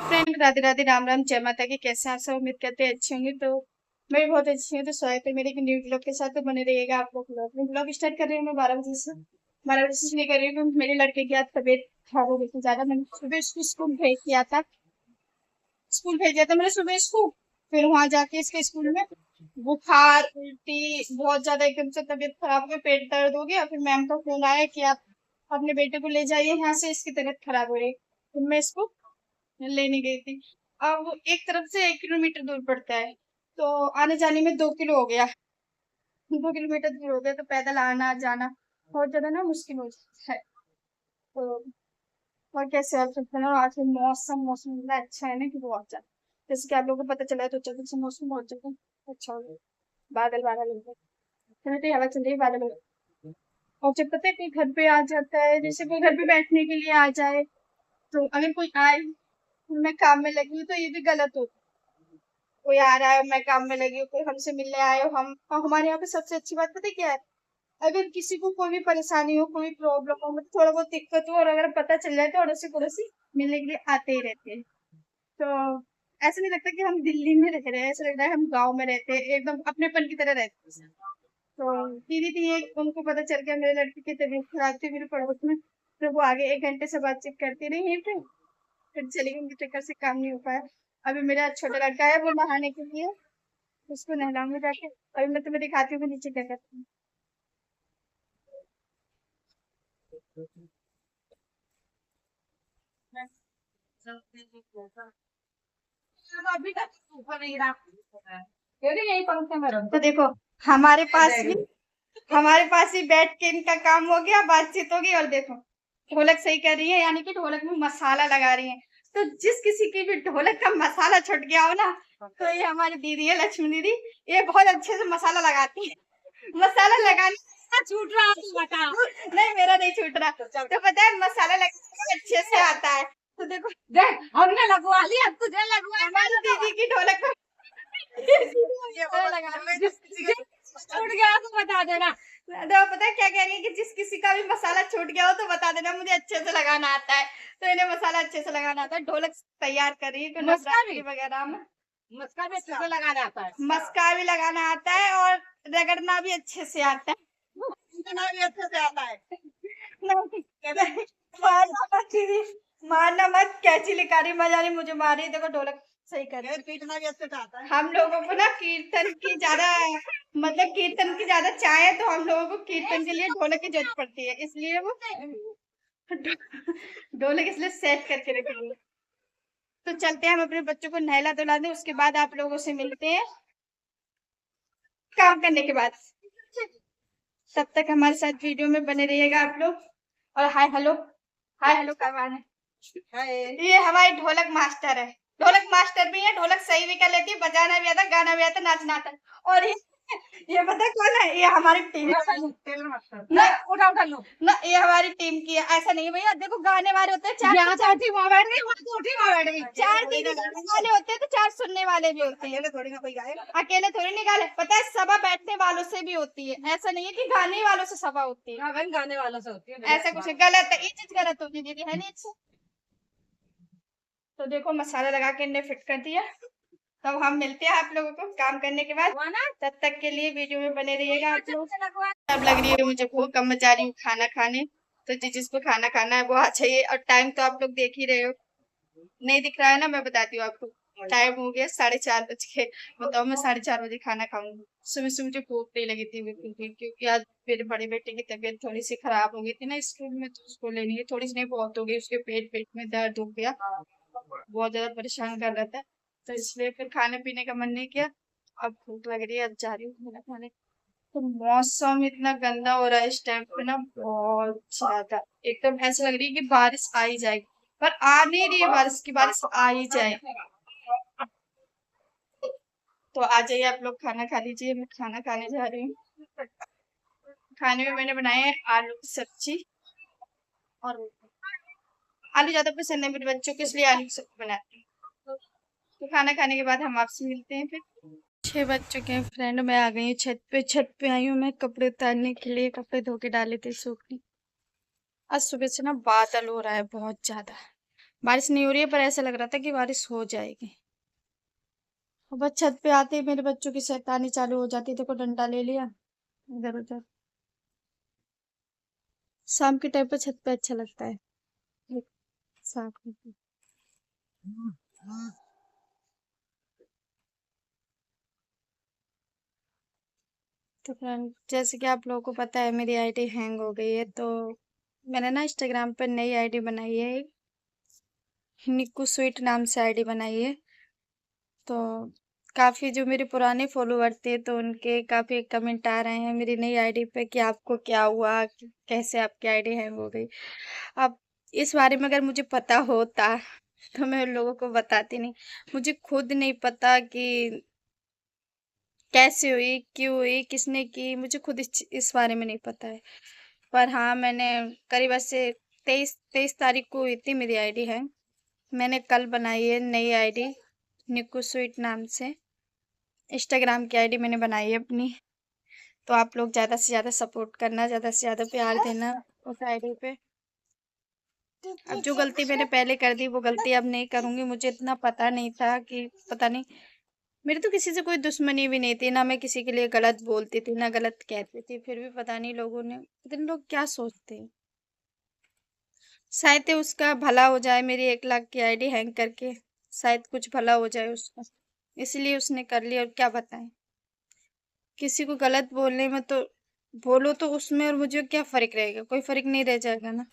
Friend Radhe Radhe, Ram Ram, जय माता की। कैसे आप सब? उम्मीद करते हैं अच्छे होंगे। तो मैं भी बहुत अच्छी हूँ। तो स्वागत है मेरे न्यू ब्लॉग के साथ। तो बने रहिएगा आप लोग। ब्लॉग स्टार्ट कर रही हूँ मैं 12 बजे से। 12 बजे से नहीं कर रही हूँ, मेरे लड़के की आज तबीयत खराब हो गई थी ज्यादा। मैंने सुबह उसको स्कूल भेज दिया था। स्कूल भेज दिया था मैंने सुबह इसको। फिर वहां जाके इसके स्कूल में बुखार, उल्टी, बहुत ज्यादा एकदम से तबीयत खराब हो गई, पेट दर्द हो गया। फिर मैम का फोन आया कि आप अपने बेटे को ले जाइए यहाँ से, इसकी तबीयत खराब हो रही है। फिर मैं इसको लेने गई थी। अब वो एक तरफ से 1 किलोमीटर दूर पड़ता है, तो आने जाने में 2 किलो हो गया। 2 किलोमीटर दूर हो गया, तो पैदल आना जाना बहुत ज्यादा ना मुश्किल हो जाता है। तो और कैसे आप सकते हैं ना, आज मौसम मौसम इतना अच्छा है ना कि बहुत ज्यादा, जैसे कि आप लोगों को पता चला है, तो अचानक से मौसम बहुत ज्यादा अच्छा हो गया। बादल बादल हो गए, ठंडी हवा चल रही है, बादल हो गए। और जब पता है कोई घर पे आ जाता है, जैसे कोई घर पे बैठने के लिए आ जाए, तो अगर कोई आए, मैं काम में लगी हूँ, तो ये भी गलत होता है। कोई आ रहा है, मैं काम में लगी हूँ, कोई हमसे मिलने आए हो, हम और हमारे यहाँ पे सबसे अच्छी बात पता है क्या है? अगर किसी को कोई भी परेशानी हो, कोई प्रॉब्लम हो, मतलब थोड़ा बहुत दिक्कत हो, और अगर पता चल जाए, तो अड़ोसी पड़ोसी मिलने के लिए आते ही रहते हैं। तो ऐसा नहीं लगता कि हम दिल्ली में रह रहे हैं, ऐसा लगता है हम गाँव में रहते हैं, एकदम अपनेपन की तरह रहते हैं। तो दीदी थी एक, उनको पता चल गया मेरे लड़की की तबीयत खराब थी मेरे पड़ोस में। तो वो आगे 1 घंटे से बातचीत करती रही यहीं पे। फिर चली गई, उनके चक्कर से काम नहीं हो पाया। अभी मेरा छोटा लड़का है, वो नहाने के लिए, उसको नहलाऊंगी जाके। अभी मैं तुम्हें दिखाती हूँ कि नीचे क्या करती हूँ। अभी तक ऊपर नहीं रहा, क्योंकि यही पंखे में रख दो। तो देखो, हमारे पास भी हमारे पास ही बैठ के इनका काम हो गया, बातचीत होगी। और देखो, ढोलक सही कर रही है, यानी कि ढोलक में मसाला लगा रही है। तो जिस किसी की भी ढोलक का मसाला छूट गया हो ना, तो ये हमारी दीदी है, लक्ष्मी दीदी। ये बहुत अच्छे से मसाला लगाती है। मसाला लगाने छूट रहा तो बता। नहीं, मेरा नहीं छूट रहा। तो पता है, मसाला लगाने अच्छे से आता है। तो देखो, देख हमने लगवा लिया, तुझे लगवा हमारी दीदी की ढोलक में छूट गया तो बता देना। तो पता है क्या कह रही है कि जिस किसी का भी मसाला छूट गया हो तो बता देना, मुझे अच्छे से लगाना आता है। तो इन्हें मसाला अच्छे से लगाना आता है। ढोलक तैयार कर रही है कि नवरात्रि वगैरह में मस्का भी अच्छे से लगाना आता है। मस्का भी लगाना आता है, और रगड़ना भी अच्छे से आता है। इतना भी अच्छे से आता है। नहीं, मारना मत दीदी, मारना मत। कैची लिखा रही, मजा नहीं, मुझे मारी। देखो ढोलक सही कर रही है। पीटना भी अच्छे से आता है। हम लोगों को ना कीर्तन की ज्यादा, मतलब कीर्तन की ज्यादा चाह है, तो हम लोगों को कीर्तन के लिए ढोलक की जरूरत पड़ती है, इसलिए वो ढोलक इसलिए सेट करके रखेंगे। तो चलते हैं, हम अपने बच्चों को नहला धुला दें, उसके बाद आप लोगों से मिलते हैं काम करने के बाद। तब तक हमारे साथ वीडियो में बने रहिएगा आप लोग। और हाय हेलो, हाय हेलो करवाना है। ये हमारी ढोलक मास्टर है। ढोलक मास्टर भी है, ढोलक सही भी कर लेती है, बजाना भी आता, गाना भी आता, नाचना आता। और ये पता है कौन है? ये हमारी टीम ना, उठा उठा लो ना, ये हमारी टीम की है। ऐसा नहीं भैया, देखो गाने वाले होते हैं चार, चार दीदी गाने होते हैं, तो चार सुनने वाले भी होते हैं। अकेले थोड़ी ना कोई गाएगा, अकेले थोड़ी नहीं गाले। पता है, सभा बैठने वालों से भी होती है, ऐसा नहीं है कि गाने वालों से सभा होती है। गाने वालों से होती है, ऐसा कुछ गलत है, ये चीज गलत होती दीदी, है नहीं अच्छा। तो देखो, मसाला लगा के इन्हें फिट कर दिया। तब हम मिलते हैं आप लोगों को काम करने के बाद। तब तक के लिए वीडियो में बने रहिएगा आप लोग। अब लग रही है मुझे भूख, कम मचा रही हूँ खाना खाने। तो जिसको खाना खाना है वो आ जाइए। और टाइम तो आप लोग देख ही रहे हो, नहीं दिख रहा है ना, मैं बताती हूँ आपको। टाइम हो गया 4:30 बज के। बताओ, मैं 4:30 बजे खाना खाऊंगी? सुबह से मुझे भूख नहीं लगी थी बिल्कुल भी, क्योंकि आज मेरे बड़े बेटे की तबीयत थोड़ी सी खराब हो गई थी ना स्कूल में, तो उसको लेने की थोड़ी सी नहीं, बहुत हो गई। उसके पेट पेट में दर्द हो गया, बहुत ज्यादा परेशान कर रहा था। तो इसलिए फिर खाने पीने का मन नहीं किया। अब भूख लग रही है, अब जा रही हूँ खाना खाने। तो मौसम इतना गंदा हो रहा है इस टाइम पे ना, बहुत ज्यादा, एकदम ऐसा लग रही है कि बारिश आ ही जाएगी, पर आ नहीं रही है बारिश की, बारिश आ ही जाए। तो आ जाइए आप लोग, खाना खा लीजिए, मैं खाना खाने जा रही हूँ। खाने में मैंने बनाए हैं आलू की सब्जी और रोटी। आलू ज्यादा पसंद है मेरे बच्चों को, इसलिए आलू की सब्जी बनाती हूँ। तो खाना खाने के बाद हम आपसे मिलते हैं फिर। 6 बज चुके हैं फ्रेंड, मैं आ गई हूँ छत पे। छत पे आई हूँ मैं कपड़े उतारने के लिए, कपड़े धो के डाले थे सूखने। आज सुबह से ना बादल हो रहा है बहुत ज्यादा, बारिश नहीं हो रही है पर ऐसा लग रहा था कि बारिश हो जाएगी। और बस छत पे आते ही मेरे बच्चों की शैतानी चालू हो जाती है। देखो डंडा ले लिया इधर उधर। शाम के टाइम पे छत पे अच्छा लगता है। एक साथ में। तो फ्रेंड जैसे कि आप लोगों को पता है मेरी आईडी हैंग हो गई है, तो मैंने ना इंस्टाग्राम पर नई आईडी बनाई है। एक निक्कू स्वीट नाम से आईडी बनाई है। तो काफी जो मेरे पुराने फॉलोअर थे तो उनके काफी कमेंट आ रहे हैं मेरी नई आईडी पे कि आपको क्या हुआ, कैसे आपकी आईडी हैंग हो गई। अब इस बारे में अगर मुझे पता होता तो मैं उन लोगों को बताती नहीं। मुझे खुद नहीं पता कि कैसे हुई, क्यों हुई, किसने की, मुझे खुद इस बारे में नहीं पता है। पर हाँ, मैंने करीब ऐसे 23 तारीख को हुई थी मेरी आईडी हैंग। मैंने कल बनाई है नई आईडी निक्कू स्वीट नाम से। इंस्टाग्राम की आईडी मैंने बनाई है अपनी। तो आप लोग ज़्यादा से ज़्यादा सपोर्ट करना, ज़्यादा से ज़्यादा प्यार देना उस आईडी पे। अब जो गलती मैंने पहले कर दी वो गलती अब नहीं करूँगी। मुझे इतना पता नहीं था कि पता नहीं, मेरी तो किसी से कोई दुश्मनी भी नहीं थी, ना मैं किसी के लिए गलत बोलती थी, ना गलत कहती थी। फिर भी पता नहीं लोगों ने, पता नहीं लोग क्या सोचते हैं। शायद उसका भला हो जाए, मेरी 1 लाख की आईडी हैंग करके शायद कुछ भला हो जाए उसका, इसलिए उसने कर लिया। और क्या बताएं, किसी को गलत बोलने में तो बोलो तो उसमें और मुझे क्या फर्क रहेगा, कोई फर्क नहीं रह जाएगा ना।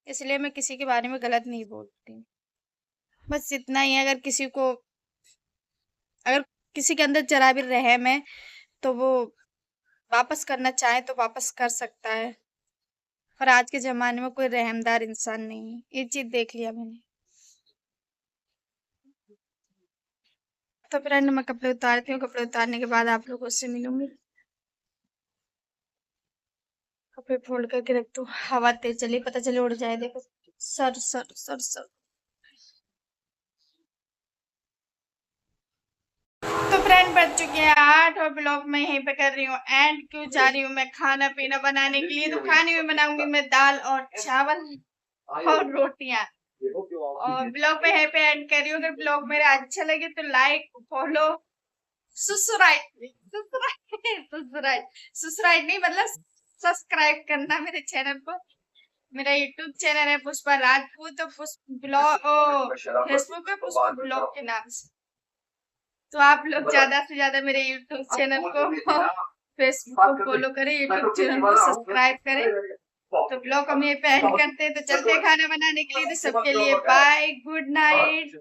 इसलिए मैं किसी के बारे में गलत नहीं बोलती। बस इतना ही है, अगर किसी के अंदर जरा भी रहम है तो वो वापस करना चाहे तो वापस कर सकता है। पर आज के ज़माने में कोई रहमदार इंसान नहीं है, ये चीज़ देख लिया मैंने। तो फ्रेंड मैं कपड़े उतारती हूँ, कपड़े उतारने के बाद आप लोगों से मिलूंगी। कपड़े फोल्ड करके रख दो, हवा तेज चली पता चले उड़ जाए। देखो सर सर सर सर। तो फ्रेंड बज चुके हैं 8 और ब्लॉग मैं यहीं पे कर रही हूँ एंड। क्यों जा रही हूँ मैं खाना पीना बनाने के लिए, तो खाने में बनाऊंगी मैं दाल और चावल और रोटियां। और ब्लॉग में यहीं पे एंड कर रही हूँ। अगर ब्लॉग मेरा अच्छा लगे तो like, follow, subscribe subscribe subscribe नहीं मतलब सब्सक्राइब करना मेरे चैनल को। मेरा यूट्यूब चैनल है पुष्पा राजपूत, तो पुष्प ब्लॉग फेसबुक पे पुष्पा ब्लॉग के नाम से। तो आप लोग ज्यादा से ज्यादा मेरे यूट्यूब चैनल को, फेसबुक को फॉलो करें, यूट्यूब चैनल को सब्सक्राइब करें। तो ब्लॉग हम ये पे एंड करते हैं, तो चलते हैं खाना बनाने के लिए। तो सबके लिए बाय, गुड नाइट।